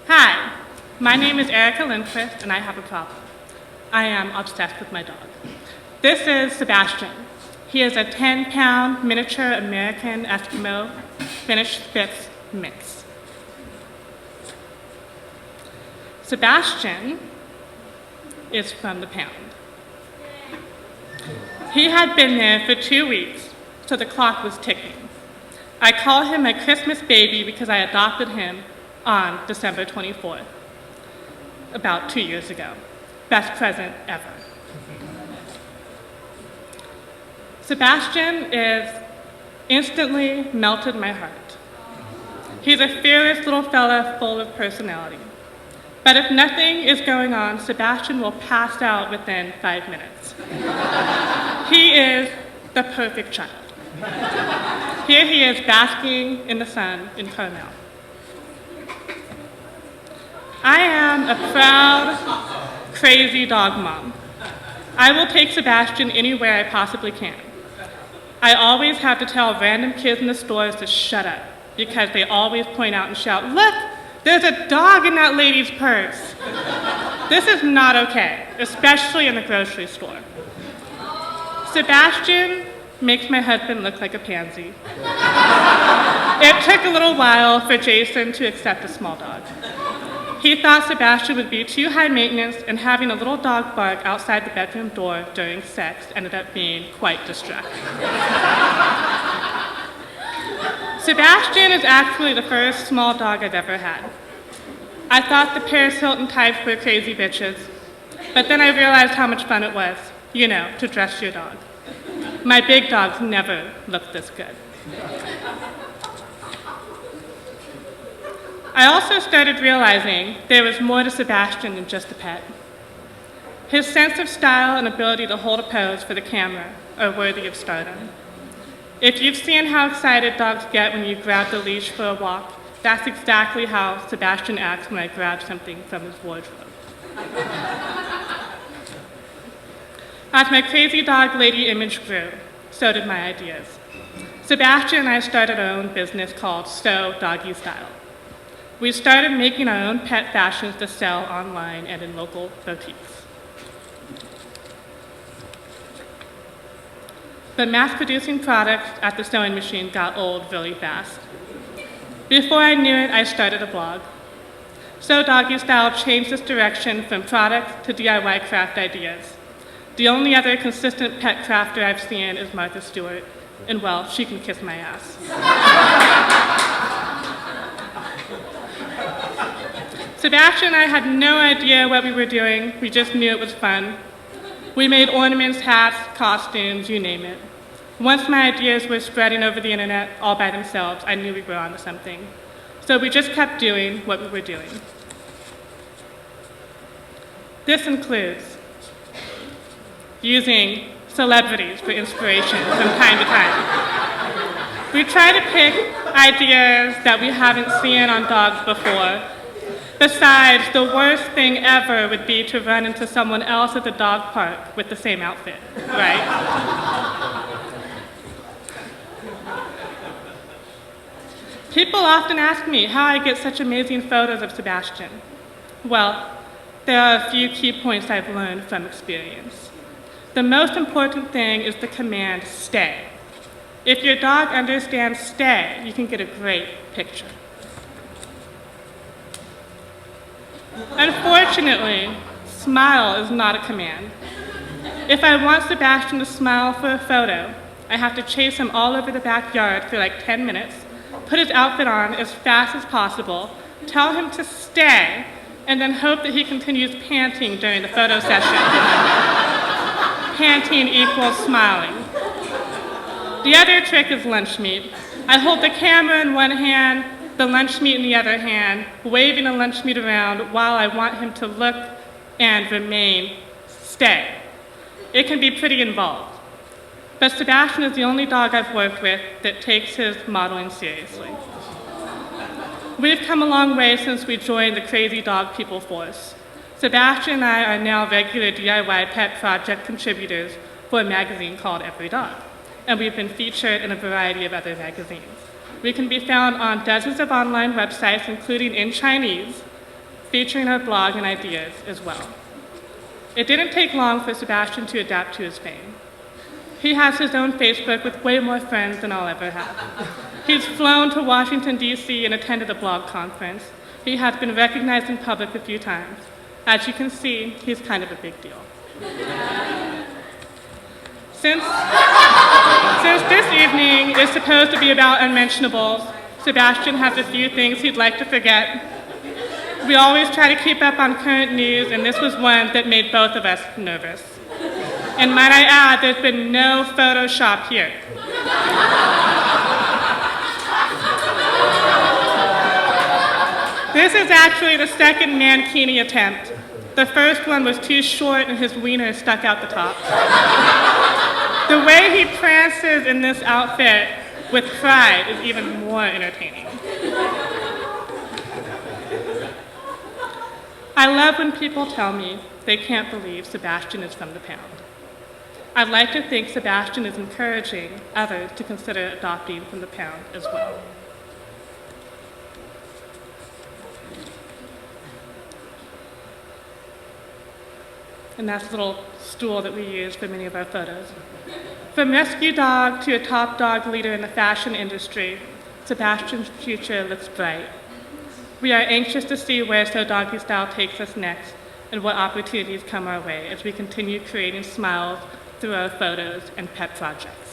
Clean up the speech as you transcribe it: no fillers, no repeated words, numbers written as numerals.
Hi, my name is Erika Lindquist, and I have a problem. I am obsessed with my dog. This is Sebastian. He is a 10-pound miniature American Eskimo Finnish Spitz mix. Sebastian is from the pound. He had been there for 2 weeks, so the clock was ticking. I call him my Christmas baby because I adopted him on December 24th, about 2 years ago. Best present ever. Sebastian is instantly melted my heart. He's a fearless little fella full of personality. But if nothing is going on, Sebastian will pass out within 5 minutes. He is the perfect child. Here he is basking in the sun in Carmel. I am a proud, crazy dog mom. I will take Sebastian anywhere I possibly can. I always have to tell random kids in the stores to shut up because they always point out and shout, "Look, there's a dog in that lady's purse." This is not okay, especially in the grocery store. Sebastian makes my husband look like a pansy. It took a little while for Jason to accept a small dog. He thought Sebastian would be too high maintenance, and having a little dog bark outside the bedroom door during sex ended up being quite distracting. Sebastian is actually the first small dog I've ever had. I thought the Paris Hilton types were crazy bitches, but then I realized how much fun it was, to dress your dog. My big dogs never looked this good. I also started realizing there was more to Sebastian than just a pet. His sense of style and ability to hold a pose for the camera are worthy of stardom. If you've seen how excited dogs get when you grab the leash for a walk, that's exactly how Sebastian acts when I grab something from his wardrobe. As my crazy dog lady image grew, so did my ideas. Sebastian and I started our own business called So Doggy Style. We started making our own pet fashions to sell online and in local boutiques. But mass-producing products at the sewing machine got old really fast. Before I knew it, I started a blog. So Doggy Style changed its direction from products to DIY craft ideas. The only other consistent pet crafter I've seen is Martha Stewart, and well, she can kiss my ass. Sebastian and I had no idea what we were doing, we just knew it was fun. We made ornaments, hats, costumes, you name it. Once my ideas were spreading over the internet all by themselves, I knew we were onto something. So we just kept doing what we were doing. This includes using celebrities for inspiration from time to time. We try to pick ideas that we haven't seen on dogs before. Besides, the worst thing ever would be to run into someone else at the dog park with the same outfit, right? People often ask me how I get such amazing photos of Sebastian. Well, there are a few key points I've learned from experience. The most important thing is the command, stay. If your dog understands stay, you can get a great picture. Unfortunately, smile is not a command. If I want Sebastian to smile for a photo, I have to chase him all over the backyard for like 10 minutes, put his outfit on as fast as possible, tell him to stay, and then hope that he continues panting during the photo session. Panting equals smiling. The other trick is lunch meat. I hold the camera in one hand, the lunch meat in the other hand, waving the lunch meat around while I want him to look and remain stay. It can be pretty involved. But Sebastian is the only dog I've worked with that takes his modeling seriously. We've come a long way since we joined the Crazy Dog People force. Sebastian and I are now regular DIY pet project contributors for a magazine called Every Dog, and we've been featured in a variety of other magazines. We can be found on dozens of online websites, including in Chinese, featuring our blog and ideas as well. It didn't take long for Sebastian to adapt to his fame. He has his own Facebook with way more friends than I'll ever have. He's flown to Washington, D.C. and attended a blog conference. He has been recognized in public a few times. As you can see, he's kind of a big deal. Since this evening is supposed to be about unmentionables, Sebastian has a few things he'd like to forget. We always try to keep up on current news, and this was one that made both of us nervous. And might I add, there's been no Photoshop here. This is actually the second mankini attempt. The first one was too short and his wiener stuck out the top. The way he prances in this outfit with pride is even more entertaining. I love when people tell me they can't believe Sebastian is from the Pound. I'd like to think Sebastian is encouraging others to consider adopting from the Pound as well. And that's the little stool that we use for many of our photos. From rescue dog to a top dog leader in the fashion industry, Sebastian's future looks bright. We are anxious to see where So Doggy Style takes us next and what opportunities come our way as we continue creating smiles through our photos and pet projects.